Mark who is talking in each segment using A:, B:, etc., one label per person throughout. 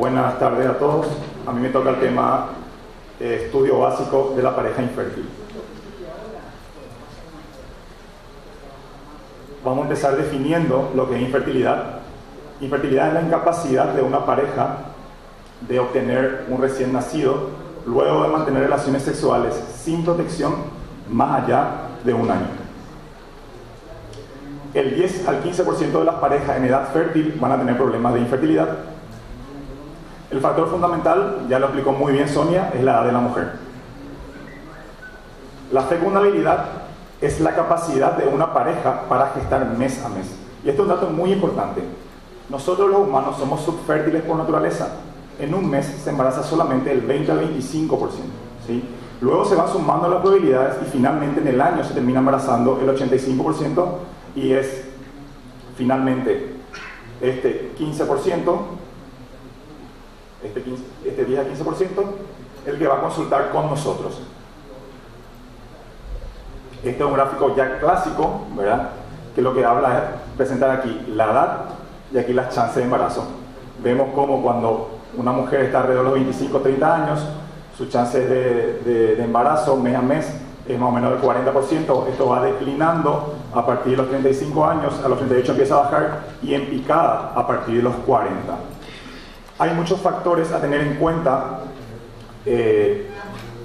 A: Buenas tardes a todos. A mí me toca el tema estudio básico de la pareja infértil. Vamos a empezar definiendo lo que es infertilidad. Infertilidad es la incapacidad de una pareja de obtener un recién nacido luego de mantener relaciones sexuales sin protección más allá de un año. El 10 al 15% de las parejas en edad fértil van a tener problemas de infertilidad. El factor fundamental, ya lo explicó muy bien Sonia, es la edad de la mujer. La fecundabilidad es la capacidad de una pareja para gestar mes a mes. Y esto es un dato muy importante. Nosotros los humanos somos subfértiles por naturaleza. En un mes se embaraza solamente el 20 al 25%. ¿Sí? Luego se van sumando las probabilidades y finalmente en el año se termina embarazando el 85% y es finalmente este 15%, este 10 al 15%, el que va a consultar con nosotros. Este es un gráfico ya clásico, ¿verdad? Que lo que habla es presentar aquí la edad y aquí las chances de embarazo. Vemos cómo cuando una mujer está alrededor de los 25 o 30 años, sus chances de embarazo mes a mes es más o menos del 40%. Esto va declinando a partir de los 35 años, a los 38 empieza a bajar y en picada a partir de los 40. Hay muchos factores a tener en cuenta,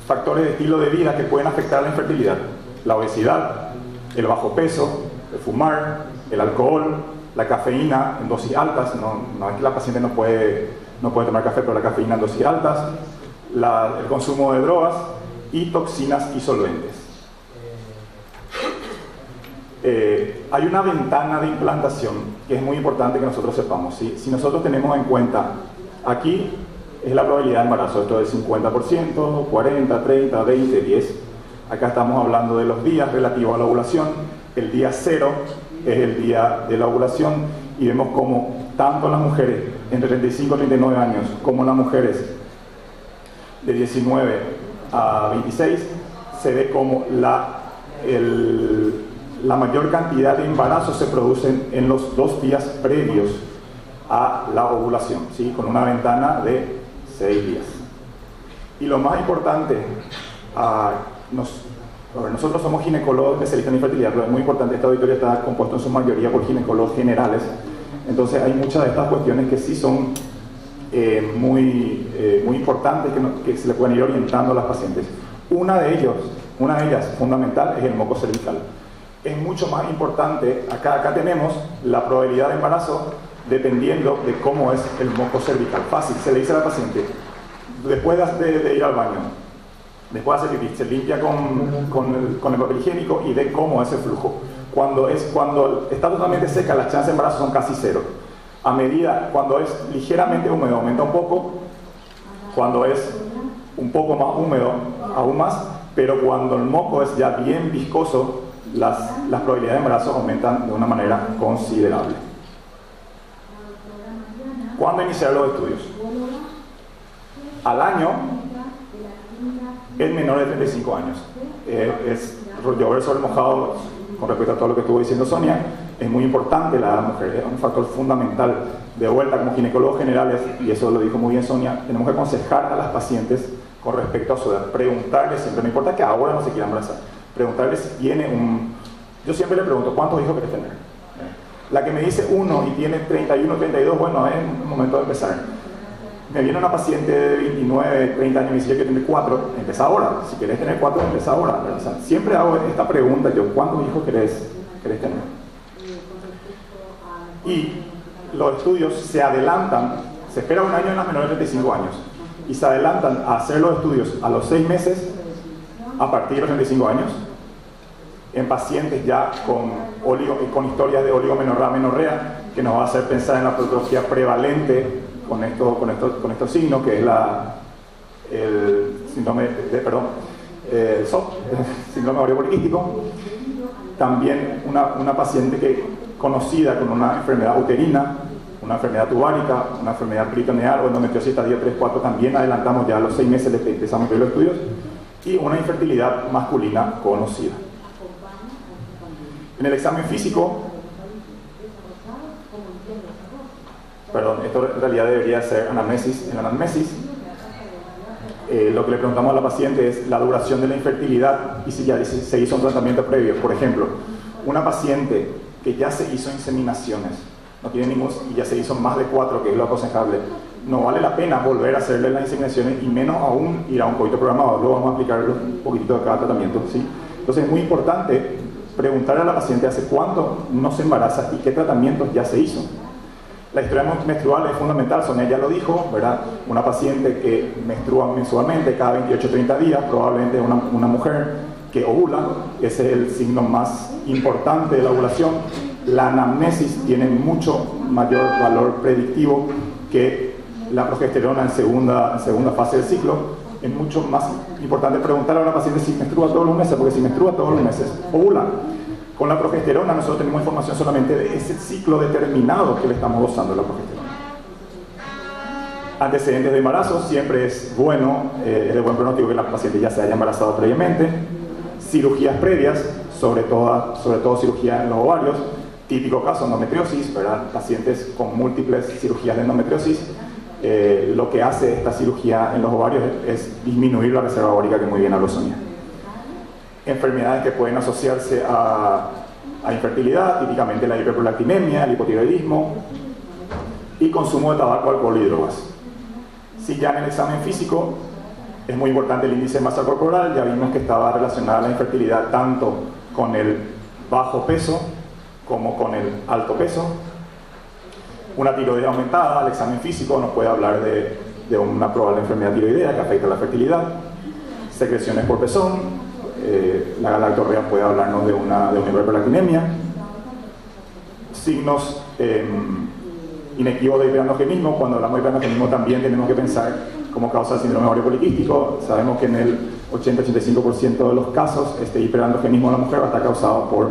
A: factores de estilo de vida que pueden afectar la infertilidad. La obesidad, el bajo peso, el fumar, el alcohol, la cafeína en dosis altas. No es que la paciente no puede tomar café, pero la cafeína en dosis altas, el consumo de drogas y toxinas y solventes. Hay una ventana de implantación que es muy importante que nosotros sepamos. ¿Sí? Si nosotros tenemos en cuenta, aquí es la probabilidad de embarazo, esto es 50%, 40, 30, 20, 10. Acá estamos hablando de los días relativos a la ovulación. El día 0 es el día de la ovulación y vemos como tanto las mujeres entre 35 y 39 años como las mujeres de 19 a 26 se ve como la mayor cantidad de embarazos se producen en los 2 días previos a la ovulación, ¿sí? Con una ventana de 6 días. Y lo más importante, nosotros somos ginecólogos especialistas en infertilidad, pero es muy importante, este auditorio está compuesto en su mayoría por ginecólogos generales, entonces hay muchas de estas cuestiones que sí son muy importantes que se le pueden ir orientando a las pacientes. Una de ellas fundamental es el moco cervical. Es mucho más importante, acá tenemos la probabilidad de embarazo dependiendo de cómo es el moco cervical. Fácil, se le dice a la paciente, después de ir al baño, después de hacer pipí, se limpia con el papel higiénico y ve cómo es el flujo. Cuando está totalmente seca, las chances de embarazo son casi 0. A medida, cuando es ligeramente húmedo, aumenta un poco. Cuando es un poco más húmedo, aún más. Pero cuando el moco es ya bien viscoso, las probabilidades de embarazo aumentan de una manera considerable. ¿Cuándo iniciar los estudios? Al año, en menor de 35 años. Es llover sobre mojado con respecto a todo lo que estuvo diciendo Sonia. Es muy importante la mujer, es un factor fundamental. De vuelta, como ginecólogos generales, y eso lo dijo muy bien Sonia, tenemos que aconsejar a las pacientes con respecto a su edad. Preguntarles siempre, no importa que ahora no se quiera embarazar, preguntarles si tiene yo siempre le pregunto, ¿cuántos hijos querés tener? La que me dice 1 y tiene 31, 32, bueno, es un momento de empezar. Me viene una paciente de 29, 30 años y dice, yo quiero tener 4, empieza ahora. Si querés tener 4, empieza ahora. O sea, siempre hago esta pregunta yo, ¿cuántos hijos querés tener? Y los estudios se adelantan, se espera un año en las menores de 35 años, y se adelantan a hacer los estudios a los 6 meses a partir de los 35 años, en pacientes ya con historias de oligomenorrea, que nos va a hacer pensar en la patología prevalente con estos signos, que es el síndrome el SOP, el síndrome ovario poliquístico. También una paciente conocida con una enfermedad uterina, una enfermedad tubárica, una enfermedad peritoneal o endometriosis estadio 3, 4, también adelantamos ya a los 6 meses de que empezamos a ver los estudios, y una infertilidad masculina conocida. En el examen físico perdón, esto en realidad debería ser anamnesis. En la anamnesis, lo que le preguntamos a la paciente es la duración de la infertilidad y si ya se hizo un tratamiento previo. Por ejemplo, una paciente que ya se hizo inseminaciones, no tiene ningún, y ya se hizo más de 4, que es lo aconsejable, no vale la pena volver a hacerle las inseminaciones y menos aún ir a un coito programado. Luego vamos a aplicar un poquitito de cada tratamiento, ¿sí? Entonces es muy importante preguntarle a la paciente hace cuánto no se embaraza y qué tratamientos ya se hizo. La historia menstrual es fundamental, Sonia ya lo dijo, ¿verdad? Una paciente que menstrua mensualmente cada 28-30 días, probablemente una mujer que ovula, ese es el signo más importante de la ovulación. La anamnesis tiene mucho mayor valor predictivo que la progesterona en segunda fase del ciclo. Es mucho más importante preguntar a una paciente si menstrua todos los meses, porque si menstrua todos los meses, ovula. Con la progesterona nosotros tenemos información solamente de ese ciclo determinado que le estamos dosando la progesterona. Antecedentes de embarazo, siempre es bueno, es de buen pronóstico que la paciente ya se haya embarazado previamente. Cirugías previas, sobre todo cirugía en los ovarios, típico caso endometriosis, ¿verdad? Pacientes con múltiples cirugías de endometriosis. Lo que hace esta cirugía en los ovarios es disminuir la reserva ovárica, que muy bien habló Sonia. Enfermedades que pueden asociarse a infertilidad, típicamente la hiperprolactinemia, el hipotiroidismo y consumo de tabaco, alcohol y drogas. Si ya en el examen físico es muy importante el índice de masa corporal, ya vimos que estaba relacionada la infertilidad tanto con el bajo peso como con el alto peso. Una tiroidea aumentada, el examen físico nos puede hablar de una probable enfermedad tiroidea que afecta la fertilidad. Secreciones por pezón, la galactorrea puede hablarnos de una hiperprolactinemia. Signos inequívocos de hiperandrogenismo. Cuando hablamos de hiperandrogenismo también tenemos que pensar cómo causa el síndrome ovario poliquístico. Sabemos que en el 80-85% de los casos este hiperandrogenismo en la mujer va a estar causado por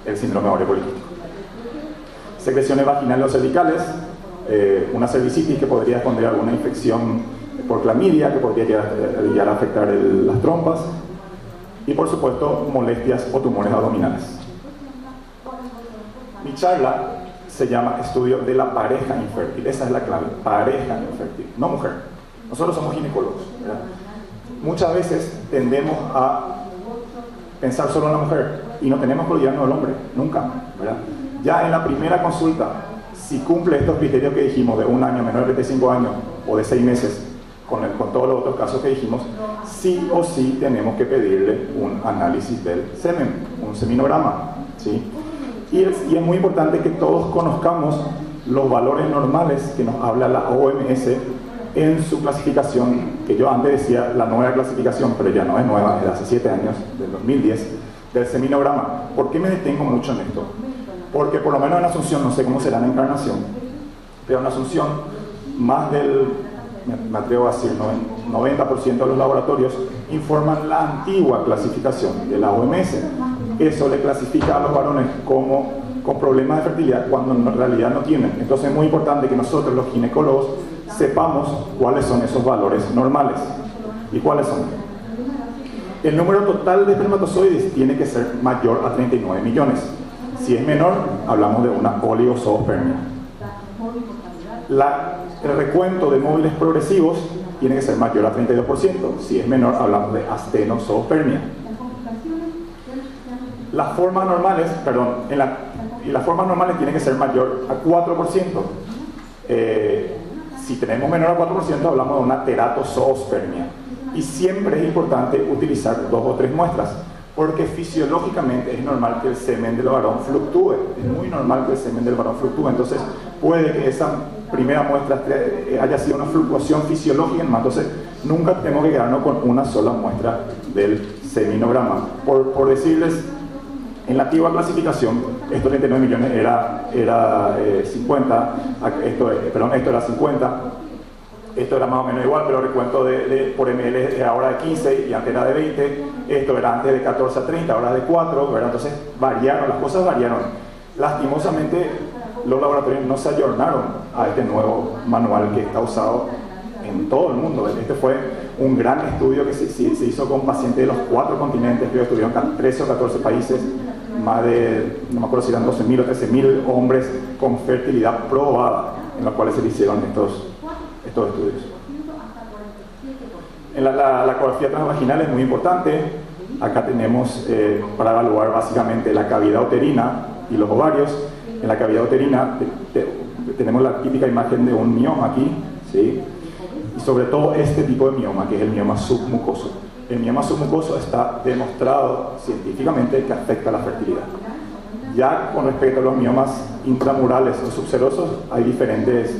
A: el síndrome ovario poliquístico. Secreciones vaginales o cervicales, una cervicitis que podría esconder alguna infección por clamidia, que podría llegar a afectar las trompas, y por supuesto molestias o tumores abdominales. Mi charla se llama Estudio de la pareja infértil, esa es la clave, pareja infértil, no mujer. Nosotros somos ginecólogos, ¿verdad? Muchas veces tendemos a pensar solo en la mujer y no tenemos que olvidarnos del hombre, nunca, ¿verdad? Ya en la primera consulta, si cumple estos criterios que dijimos de 1 año, menor de 35 años o de 6 meses, con todos los otros casos que dijimos, sí o sí tenemos que pedirle un análisis del semen, un seminograma, ¿sí? Y es muy importante que todos conozcamos los valores normales que nos habla la OMS en su clasificación, que yo antes decía la nueva clasificación, pero ya no es nueva, es de hace 7 años, del 2010, del seminograma. ¿Por qué me detengo mucho en esto? Porque por lo menos en Asunción, no sé cómo será en Encarnación, pero en Asunción más del, me atrevo a decir, 90% de los laboratorios informan la antigua clasificación de la OMS. Eso le clasifica a los varones como con problemas de fertilidad cuando en realidad no tienen. Entonces es muy importante que nosotros los ginecólogos sepamos cuáles son esos valores normales. ¿Y cuáles son? El número total de espermatozoides tiene que ser mayor a 39 millones. Si es menor, hablamos de una oligozoospermia. El recuento de móviles progresivos tiene que ser mayor a 32%. Si es menor, hablamos de astenozoospermia. Las formas normales, las formas normales tienen que ser mayor a 4%. Si tenemos menor a 4%, hablamos de una teratozoospermia. Y siempre es importante utilizar 2 o 3 muestras, porque fisiológicamente es normal que el semen del varón fluctúe. Es muy normal que el semen del varón fluctúe. Entonces, puede que esa primera muestra haya sido una fluctuación fisiológica, entonces nunca tenemos que quedarnos con una sola muestra del seminograma. Por decirles, en la antigua clasificación, estos 39 millones era 50, esto era 50, esto era más o menos igual, pero el recuento por ml era ahora de 15 y antes era de 20, esto era antes de 14 a 30, ahora de 4, ¿verdad? Entonces las cosas variaron. Lastimosamente, los laboratorios no se ayornaron a este nuevo manual que está usado en todo el mundo. Este fue un gran estudio que se hizo con pacientes de los 4 continentes, que estuvieron en 13 o 14 países, más de, no me acuerdo si eran 12.000 o 13.000 hombres con fertilidad probada. en los cuales se hicieron estos estudios. La ecografía transvaginal es muy importante. Acá tenemos para evaluar básicamente la cavidad uterina y los ovarios. En la cavidad uterina tenemos la típica imagen de un mioma aquí, ¿sí? Y sobre todo este tipo de mioma, que es el mioma submucoso. El mioma submucoso está demostrado científicamente que afecta la fertilidad. Ya con respecto a los miomas intramurales o subserosos, hay diferentes,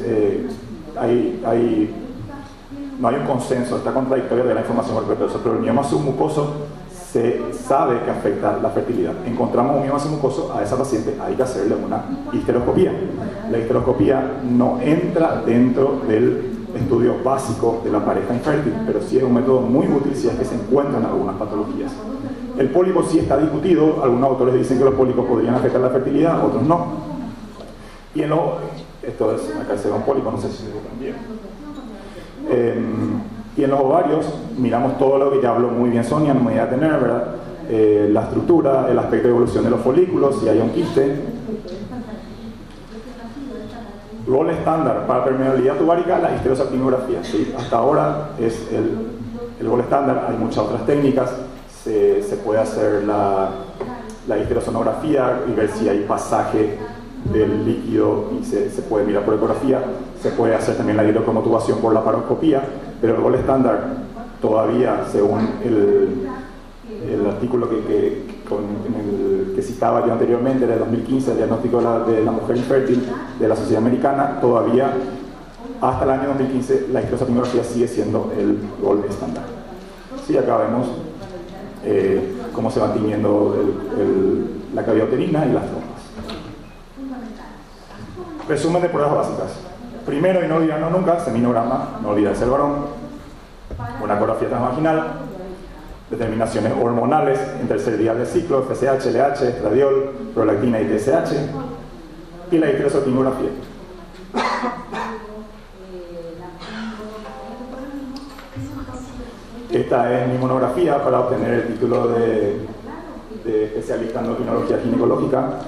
A: no hay un consenso, está contradictorio de la información con respecto a eso, pero el mioma submucoso se sabe que afecta la fertilidad. Encontramos un mioma submucoso, a esa paciente hay que hacerle una histeroscopía. La histeroscopía no entra dentro del estudio básico de la pareja infértil, pero sí es un método muy útil si es que se encuentran algunas patologías. El pólipo sí está discutido, algunos autores dicen que los pólipos podrían afectar la fertilidad, otros no. Y esto es, acá se ve un pólipo, no sé si se ve también. Y en los ovarios miramos todo lo que ya habló muy bien Sonia, no me voy a tener, ¿verdad? La estructura, el aspecto de evolución de los folículos, si hay un quiste. Rol estándar para permeabilidad tuvárica, la histerosalpingografía, ¿sí? Hasta ahora es el rol estándar, hay muchas otras técnicas, se puede hacer la histerosonografía y ver si hay pasaje del líquido y se puede mirar por ecografía, se puede hacer también la hidrocromotubación por la paroscopía, pero el rol estándar todavía, según el artículo que citaba yo anteriormente, del 2015, el diagnóstico de la mujer infértil de la Sociedad Americana, todavía hasta el año 2015 la histerosalpingografía sigue siendo el rol estándar. Sí, acá vemos cómo se va tiñendo la cavidad uterina y las trompas. Resumen de pruebas básicas. Primero, y no olvidarnos nunca, seminograma, no olvidarse el varón, una ecografía transvaginal, determinaciones hormonales en tercer día del ciclo, FSH, LH, estradiol, prolactina y TSH, y la histerosalpingografía. Esta es mi monografía para obtener el título de especialista en endocrinología ginecológica.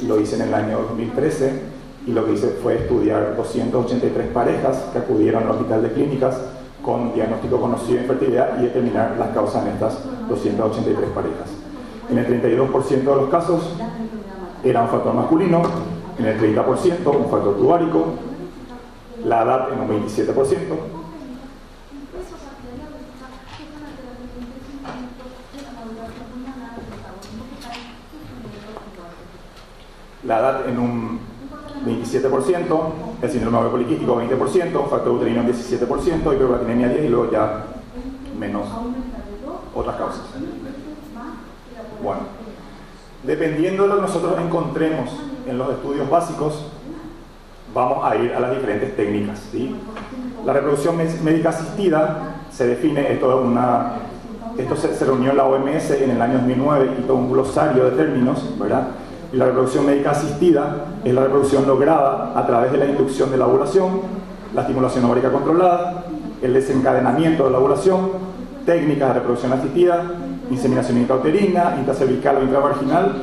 A: Lo hice en el año 2013 y lo que hice fue estudiar 283 parejas que acudieron al hospital de clínicas con diagnóstico conocido de infertilidad y determinar las causas en estas 283 parejas. En el 32% de los casos era un factor masculino, en el 30% un factor tuvárico, la edad en un 27%, la edad en un 27%, el síndrome ovario poliquístico 20%, factor uterino 17%, hiperprolactinemia 10% y luego ya menos otras causas. Bueno, dependiendo de lo que nosotros encontremos en los estudios básicos, vamos a ir a las diferentes técnicas, ¿sí? La reproducción médica asistida se define, esto se reunió en la OMS en el año 2009 y todo un glosario de términos, ¿verdad? Y la reproducción médica asistida es la reproducción lograda a través de la inducción de la ovulación, la estimulación ovárica controlada, el desencadenamiento de la ovulación, técnicas de reproducción asistida, inseminación intrauterina, intracervical o intravaginal,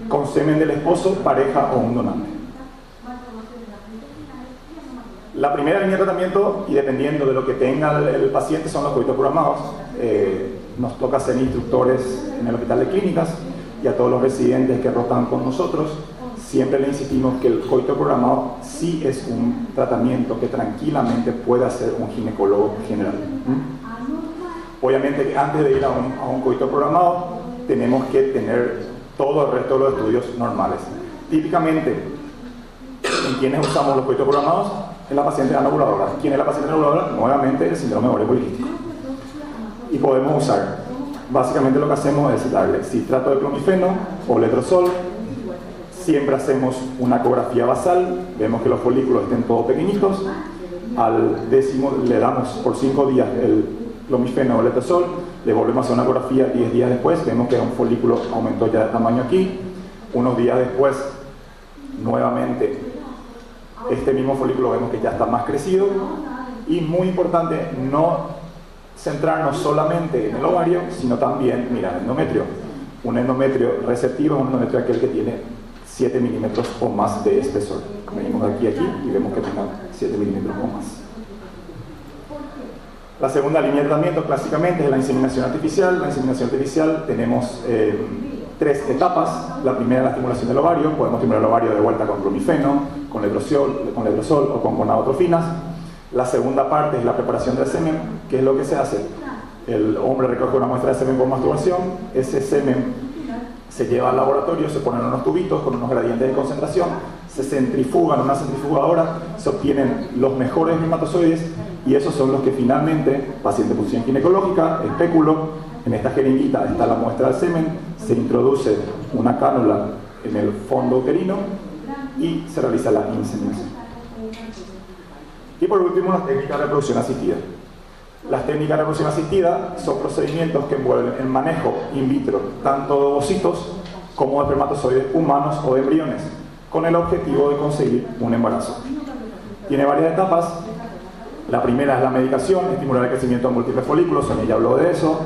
A: con semen del esposo, pareja o un donante. La primera línea de tratamiento, y dependiendo de lo que tenga el paciente, son los coitos programados. Nos toca ser instructores en el hospital de clínicas y a todos los residentes que rotan con nosotros, siempre le insistimos que el coito programado sí es un tratamiento que tranquilamente puede hacer un ginecólogo general. Obviamente, antes de ir a un coito programado, tenemos que tener todo el resto de los estudios normales. Típicamente, ¿en quiénes usamos los coitos programados? En la paciente anovulada. ¿Quién es la paciente anovulada? Nuevamente, el síndrome ovario poliquístico. Y podemos usar, básicamente lo que hacemos es darle citrato de clomifeno o letrozol. Siempre hacemos una ecografía basal, vemos que los folículos estén todos pequeñitos. Al décimo le damos por 5 días el clomifeno o letrozol, le volvemos a hacer una ecografía 10 días después, vemos que un folículo aumentó ya de tamaño aquí. Unos días después, nuevamente, este mismo folículo vemos que ya está más crecido. Y muy importante, no centrarnos solamente en el ovario, sino también mirar el endometrio. Un endometrio receptivo es un endometrio aquel que tiene 7 milímetros o más de espesor. Venimos de aquí a aquí y vemos que tenga 7 milímetros o más. La segunda línea de tratamiento clásicamente es la inseminación artificial. La inseminación artificial tenemos 3 etapas. La primera es la estimulación del ovario. Podemos estimular el ovario de vuelta con clomifeno, con letrozol o con gonadotrofinas. La segunda parte es la preparación del semen. ¿Qué es lo que se hace? El hombre recoge una muestra de semen por masturbación. Ese semen se lleva al laboratorio, se ponen unos tubitos con unos gradientes de concentración, se centrifugan en una centrifugadora, se obtienen los mejores espermatozoides y esos son los que finalmente, paciente de posición ginecológica, espéculo, en esta jeringuita está la muestra del semen, se introduce una cánula en el fondo uterino y se realiza la inseminación. Y por último, las técnicas de reproducción asistida. Las técnicas de reproducción asistida son procedimientos que envuelven el manejo in vitro tanto de ovocitos como de espermatozoides humanos o de embriones, con el objetivo de conseguir un embarazo. Tiene varias etapas. La primera es la medicación, estimular el crecimiento de múltiples folículos, Sonia ya habló de eso.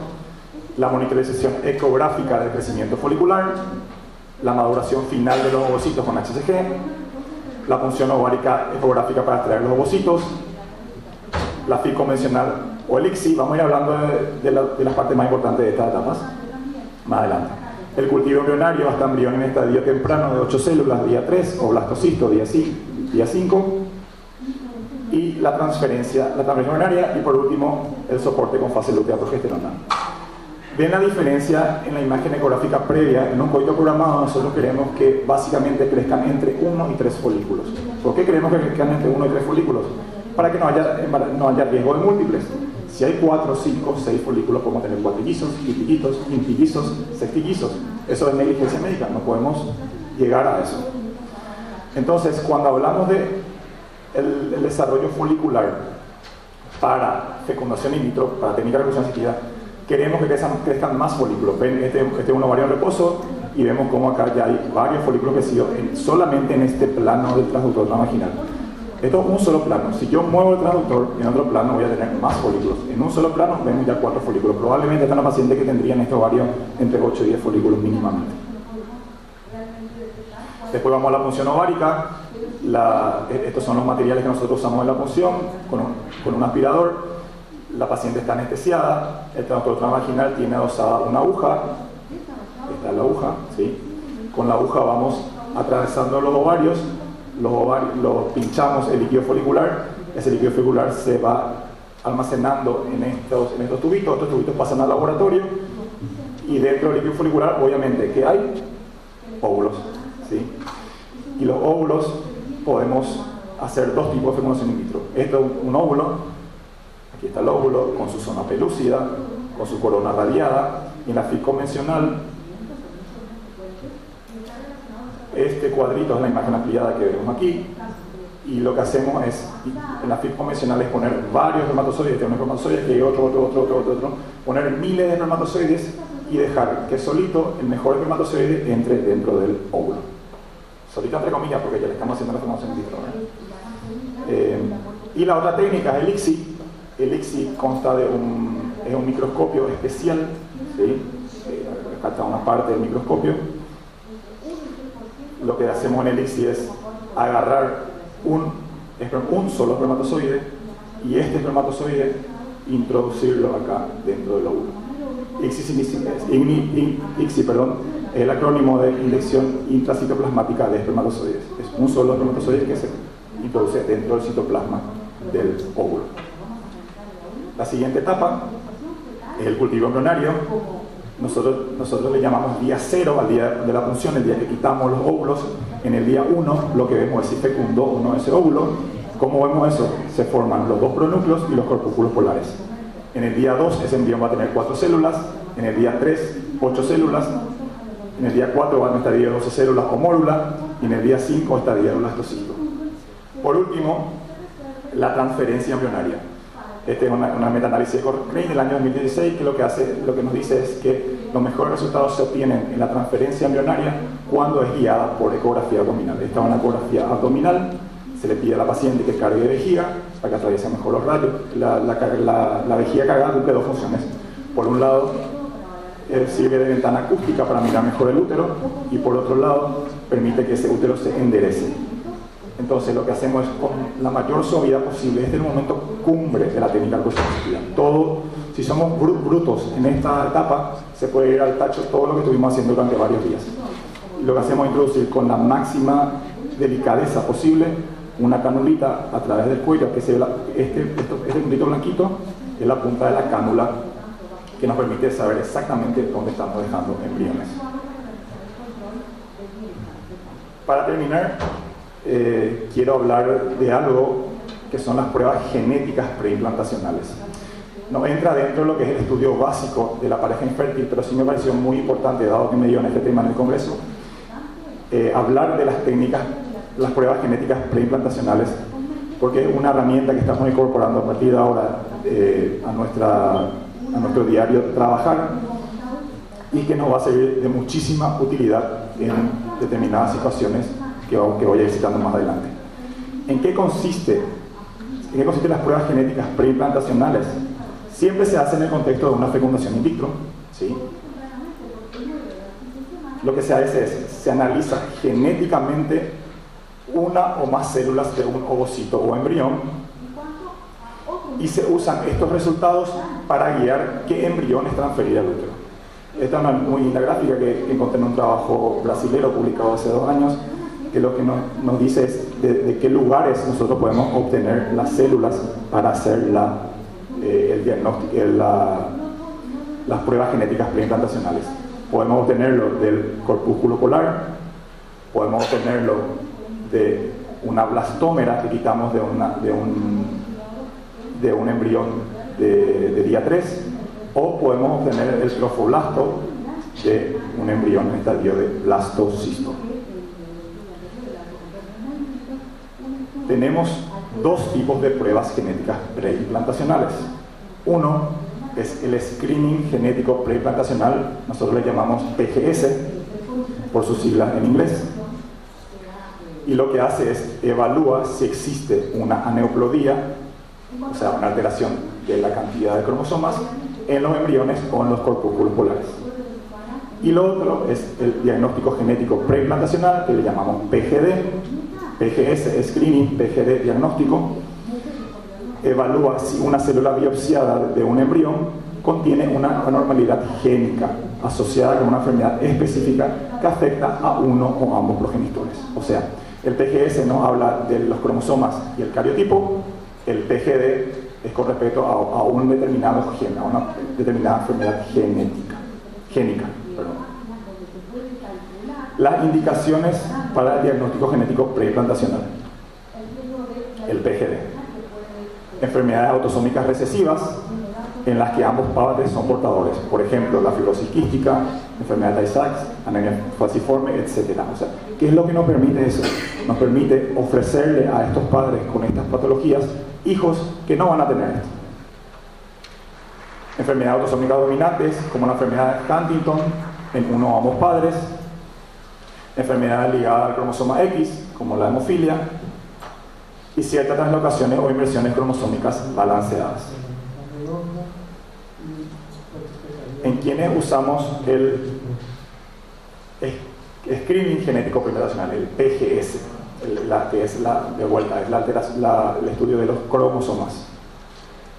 A: La monitorización ecográfica del crecimiento folicular, la maduración final de los ovocitos con HCG, la punción ovárica ecográfica para extraer los ovocitos, la FIV convencional o el ICSI. Vamos a ir hablando de las partes más importantes de estas etapas más adelante. El cultivo embrionario hasta embrión en estadio temprano de 8 células, día 3, o blastocisto, día 5, y la transferencia embrionaria, y por último, el soporte con fase lútea progesterona. Ven la diferencia en la imagen ecográfica previa. En un coito programado nosotros queremos que básicamente crezcan entre 1 y 3 folículos. ¿Por qué queremos que crezcan entre 1 y 3 folículos? Para que no haya riesgo de múltiples. Si hay 4, 5, 6 folículos, podemos tener cuatrillizos, quintillizos, sextillizos. Eso es negligencia médica, no podemos llegar a eso. Entonces, cuando hablamos de el desarrollo folicular para fecundación in vitro, para técnica de reproducción asistida, queremos que crezcan más folículos. Ven, este es un ovario en reposo y vemos cómo acá ya hay varios folículos crecidos solamente en este plano del transductor vaginal. Esto es un solo plano. Si yo muevo el transductor, en otro plano voy a tener más folículos. En un solo plano vemos ya 4 folículos. Probablemente está una paciente que tendría en este ovario entre 8 y 10 folículos mínimamente. Después vamos a la punción ovárica. Estos son los materiales que nosotros usamos en la punción con un aspirador. La paciente está anestesiada. El transductor vaginal tiene adosada una aguja. Esta es la aguja, ¿sí? Con la aguja vamos atravesando los ovarios, los pinchamos el líquido folicular. Ese líquido folicular se va almacenando en estos tubitos. Estos tubitos pasan al laboratorio y dentro del líquido folicular, obviamente, ¿qué hay? Óvulos, ¿sí? Y los óvulos podemos hacer 2 tipos de fecundación in vitro. Esto es un óvulo. Aquí está el óvulo con su zona pelúcida, con su corona radiada. Y en la FIV convencional, este cuadrito es la imagen ampliada que vemos aquí. Y lo que hacemos es, en la FIV convencional, es poner varios espermatozoides, un espermatozoide, que hay otro, poner miles de espermatozoides y dejar que solito el mejor espermatozoide entre dentro del óvulo. Solito entre comillas, porque ya le estamos haciendo la fecundación in vitro, y la otra técnica es el ICSI. El ICSI consta de un microscopio especial, ¿sí? Acá está una parte del microscopio. Lo que hacemos en el ICSI es agarrar un solo espermatozoide y este espermatozoide introducirlo acá dentro del óvulo. ICSI es el acrónimo de inyección intracitoplasmática de espermatozoides. Es un solo espermatozoide que se introduce dentro del citoplasma del óvulo. La siguiente etapa es el cultivo embrionario. Nosotros le llamamos día 0 al día de la punción, el día que quitamos los óvulos. En el día 1 lo que vemos es si fecundó o no ese óvulo. ¿Cómo vemos eso? Se forman los 2 pronúcleos y los corpúsculos polares. En el día 2 ese embrión va a tener 4 células, en el día 3 8 células, en el día 4 va a estadio 12 células o mórula, y en el día 5 estadio blastocisto. Por último, la transferencia embrionaria. Esta es una metaanálisis de Cochrane del año 2016 que lo que nos dice es que los mejores resultados se obtienen en la transferencia embrionaria cuando es guiada por ecografía abdominal. Esta es una ecografía abdominal, se le pide a la paciente que cargue vejiga para que atraviese mejor los rayos. La vejiga cargada cumple 2 funciones. Por un lado, sirve de ventana acústica para mirar mejor el útero, y por otro lado, permite que ese útero se enderece. Entonces lo que hacemos es con la mayor suavidad posible, este es el momento cumbre de la técnica arcoiris. Todo, si somos brutos en esta etapa, se puede ir al tacho todo lo que estuvimos haciendo durante varios días. Y lo que hacemos es introducir con la máxima delicadeza posible una canulita a través del cuello, que se ve este puntito blanquito es la punta de la cánula que nos permite saber exactamente dónde estamos dejando embriones. Para terminar, quiero hablar de algo que son las pruebas genéticas preimplantacionales. No entra dentro de lo que es el estudio básico de la pareja infértil, pero sí me pareció muy importante, dado que me dio en este tema en el Congreso, hablar de las técnicas, las pruebas genéticas preimplantacionales, porque es una herramienta que estamos incorporando a partir de ahora a nuestro diario trabajar y que nos va a servir de muchísima utilidad en determinadas situaciones que voy a ir citando más adelante. ¿En qué consisten las pruebas genéticas preimplantacionales? Siempre se hace en el contexto de una fecundación in vitro, ¿sí? Lo que se hace es, se analiza genéticamente una o más células de un ovocito o embrión y se usan estos resultados para guiar qué embriones transferir al útero. Esta es una muy linda gráfica que encontré en un trabajo brasilero publicado hace 2 años, que lo que nos dice es de qué lugares nosotros podemos obtener las células para hacer el diagnóstico, las pruebas genéticas preimplantacionales. Podemos obtenerlo del corpúsculo polar, podemos obtenerlo de una blastómera que quitamos de un embrión de día 3, o podemos obtener el trofoblasto de un embrión en estadio de blastocisto. Tenemos 2 tipos de pruebas genéticas preimplantacionales. Uno es el screening genético preimplantacional, nosotros le llamamos PGS, por sus siglas en inglés. Y lo que hace es evalúa si existe una aneuploidía, o sea, una alteración de la cantidad de cromosomas en los embriones o en los corpúsculos polares. Y lo otro es el diagnóstico genético preimplantacional, que le llamamos PGD. PGS, screening, PGD, diagnóstico, evalúa si una célula biopsiada de un embrión contiene una anormalidad génica asociada con una enfermedad específica que afecta a uno o ambos progenitores. O sea, el PGS nos habla de los cromosomas y el cariotipo, el PGD es con respecto a un determinado gen, a una determinada enfermedad génica. Las indicaciones para el diagnóstico genético preimplantacional. El PGD. Enfermedades autosómicas recesivas en las que ambos padres son portadores. Por ejemplo, la fibrosis quística, enfermedad de Tay-Sachs, anemia falciforme, etc. O sea, ¿qué es lo que nos permite eso? Nos permite ofrecerle a estos padres con estas patologías hijos que no van a tener esto. Enfermedades autosómicas dominantes, como la enfermedad de Huntington en uno o ambos padres. Enfermedades ligadas al cromosoma X, como la hemofilia, y ciertas translocaciones o inversiones cromosómicas balanceadas. En quienes usamos el screening genético preimplantacional, el PGS, que es el estudio de los cromosomas,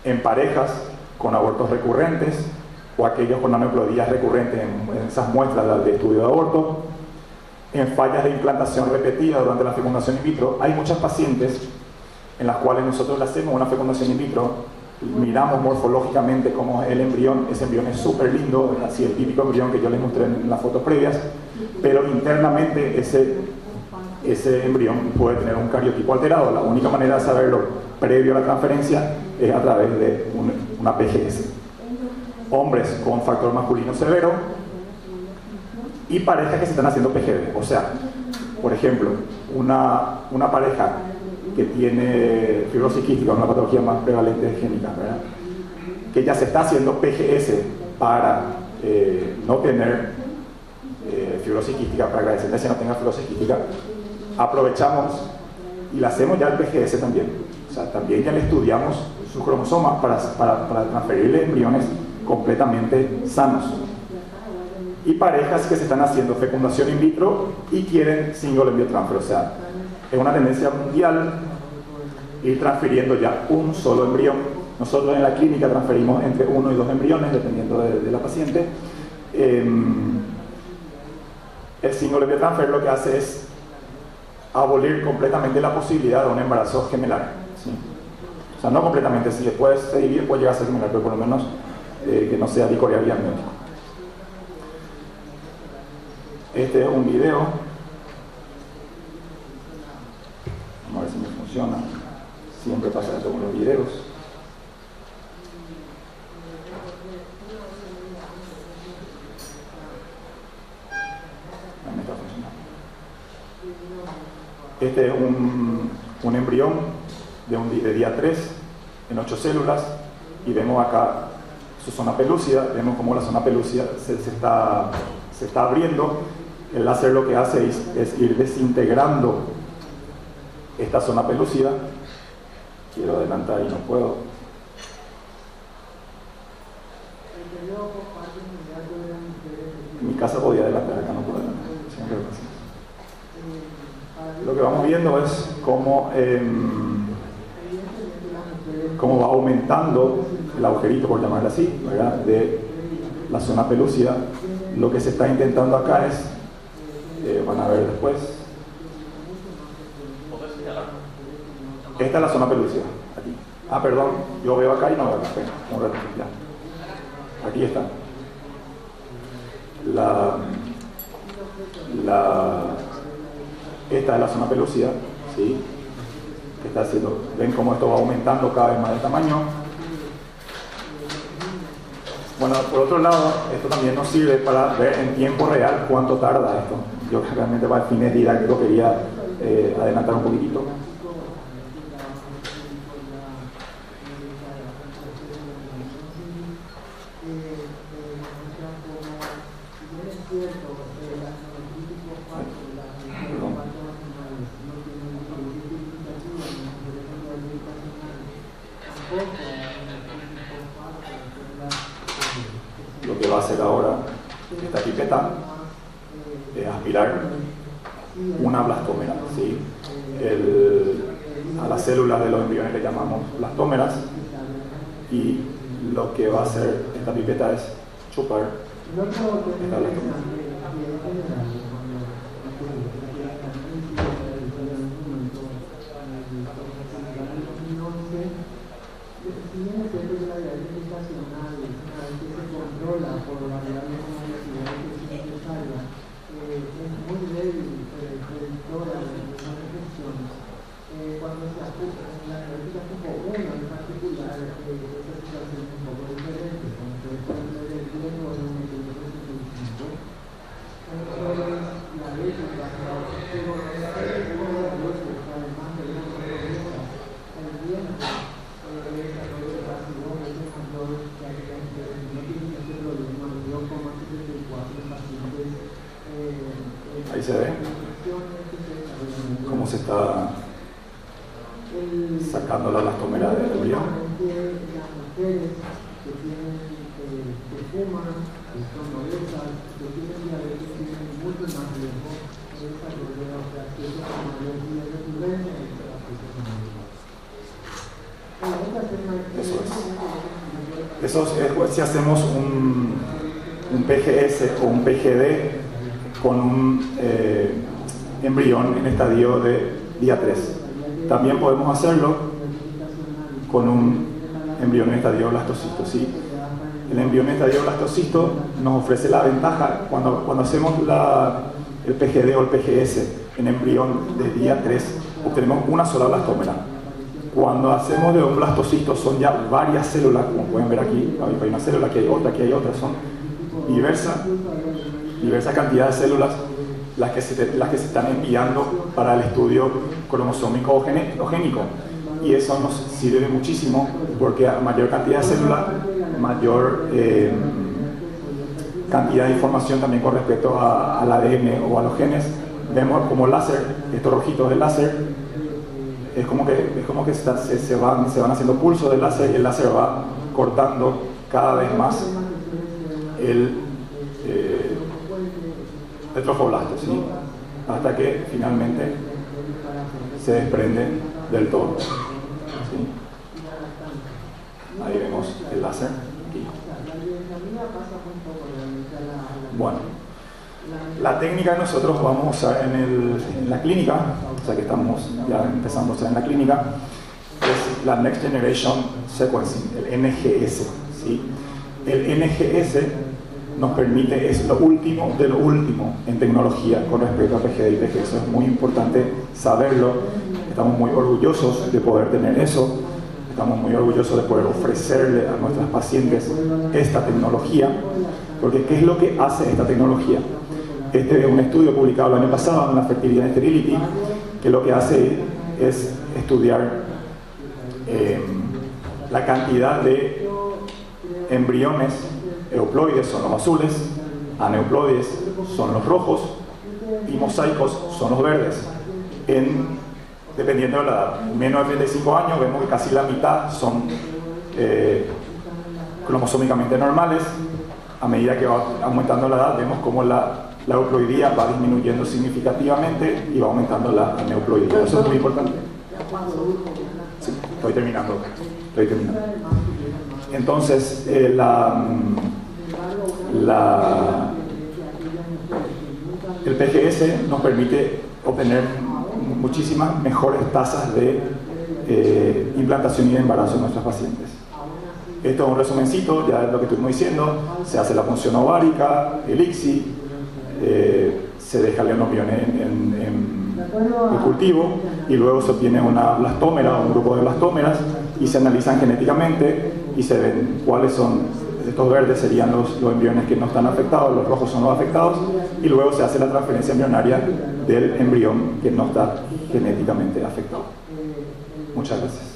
A: en parejas con abortos recurrentes o aquellos con aneuploidías recurrentes en esas muestras de estudio de aborto, en fallas de implantación repetida durante la fecundación in vitro. Hay muchas pacientes en las cuales nosotros le hacemos una fecundación in vitro, miramos morfológicamente cómo es el embrión, ese embrión es súper lindo, así el típico embrión que yo les mostré en las fotos previas, pero internamente ese embrión puede tener un cariotipo alterado. La única manera de saberlo previo a la transferencia es a través de una PGS. Hombres con factor masculino severo y parejas que se están haciendo PGD. O sea, por ejemplo, una pareja que tiene fibrosis quística, una patología más prevalente génica, ¿verdad?, que ya se está haciendo PGS para no tener fibrosis quística, para que la descendencia no tenga fibrosis quística, aprovechamos y le hacemos ya el PGS también. O sea, también ya le estudiamos sus cromosomas para transferirle embriones completamente sanos. y parejas que se están haciendo fecundación in vitro y quieren single embryo transfer. O sea, es una tendencia mundial ir transfiriendo ya un solo embrión. Nosotros en la clínica transferimos entre 1 y 2 embriones, dependiendo de la paciente. El single embryo transfer lo que hace es abolir completamente la posibilidad de un embarazo gemelar, ¿sí? O sea, no completamente, si después se divide puede llegar a ser gemelar, pero por lo menos que no sea bicoreal y amniótico. Este es un video. Vamos a ver si me funciona. Siempre pasa esto con los videos. Ahí me está funcionando. Este es un embrión de día 3 en 8 células y vemos acá su zona pelúcida. Vemos cómo la zona pelúcida se está abriendo. El láser lo que hace es ir desintegrando esta zona pelúcida. Quiero adelantar y no puedo. En mi casa podía adelantar, acá no puedo adelantar. Siempre lo pasa. Lo que vamos viendo es cómo va aumentando el agujerito, por llamarlo así, ¿verdad?, de la zona pelúcida. Lo que se está intentando acá es, van a ver después, esta es la zona pelúcida, aquí. Ah, perdón, yo veo acá y no veo acá. Un ratito, ya. Aquí está. Esta es la zona pelúcida, ¿sí? Que está haciendo. Ven cómo esto va aumentando cada vez más de tamaño. Bueno, por otro lado, esto también nos sirve para ver en tiempo real cuánto tarda esto. Yo realmente para fines didácticos quería adelantar un poquitito. Lo que va a hacer ahora esta pipeta es aspirar una blastómera, ¿sí? A las células de los embriones le llamamos blastómeras, y lo que va a hacer esta pipeta es chupar esta blastómera. Ahí se ve cómo se está sacando la blastómera del embrión. Eso es si hacemos un PGS o un PGD con un embrión en estadio de día 3. También podemos hacerlo con un embrión en estadio blastocisto, ¿sí? El embrión en estadio blastocisto nos ofrece la ventaja cuando hacemos el PGD o el PGS en embrión de día 3, obtenemos una sola blastómera. Cuando hacemos de un blastocisto son ya varias células, como pueden ver aquí, hay una célula, aquí hay otra, son diversa cantidad de células las que se están enviando para el estudio cromosómico o génico. Y eso nos sirve muchísimo porque a mayor cantidad de células, mayor cantidad de información también con respecto al ADN o a los genes. Vemos como láser, estos rojitos del láser, es como que se van haciendo pulsos del láser, y el láser va cortando cada vez más de trofoblastos, ¿sí? Hasta que finalmente se desprende del todo, ¿sí? Ahí vemos el láser aquí. Bueno, la técnica que nosotros vamos a usar en la clínica, o sea que estamos ya empezando a usar en la clínica, es la Next Generation Sequencing, el NGS, ¿sí? El NGS nos permite, es lo último de lo último en tecnología con respecto a PGD y PG. Eso es muy importante saberlo. Estamos muy orgullosos de poder tener eso. Estamos muy orgullosos de poder ofrecerle a nuestras pacientes esta tecnología, porque ¿qué es lo que hace esta tecnología? Este es un estudio publicado el año pasado en la Fertility and Sterility, que lo que hace es estudiar la cantidad de embriones. Euploides son los azules, aneuploides son los rojos y mosaicos son los verdes. Dependiendo de la edad, menos de 35 años vemos que casi la mitad son cromosómicamente normales. A medida que va aumentando la edad vemos como la euploidía va disminuyendo significativamente y va aumentando la aneuploidía. Eso es muy importante. Sí, estoy terminando. Entonces, el PGS nos permite obtener muchísimas mejores tasas de implantación y de embarazo en nuestras pacientes. Esto es un resumencito, ya es lo que estuvimos diciendo. Se hace la punción ovárica, el ICSI, se deja el embrión en el cultivo y luego se obtiene una blastómera, un grupo de blastómeras, y se analizan genéticamente y se ven cuáles son. Estos verdes serían los embriones que no están afectados, los rojos son los afectados, y luego se hace la transferencia embrionaria del embrión que no está genéticamente afectado. Muchas gracias.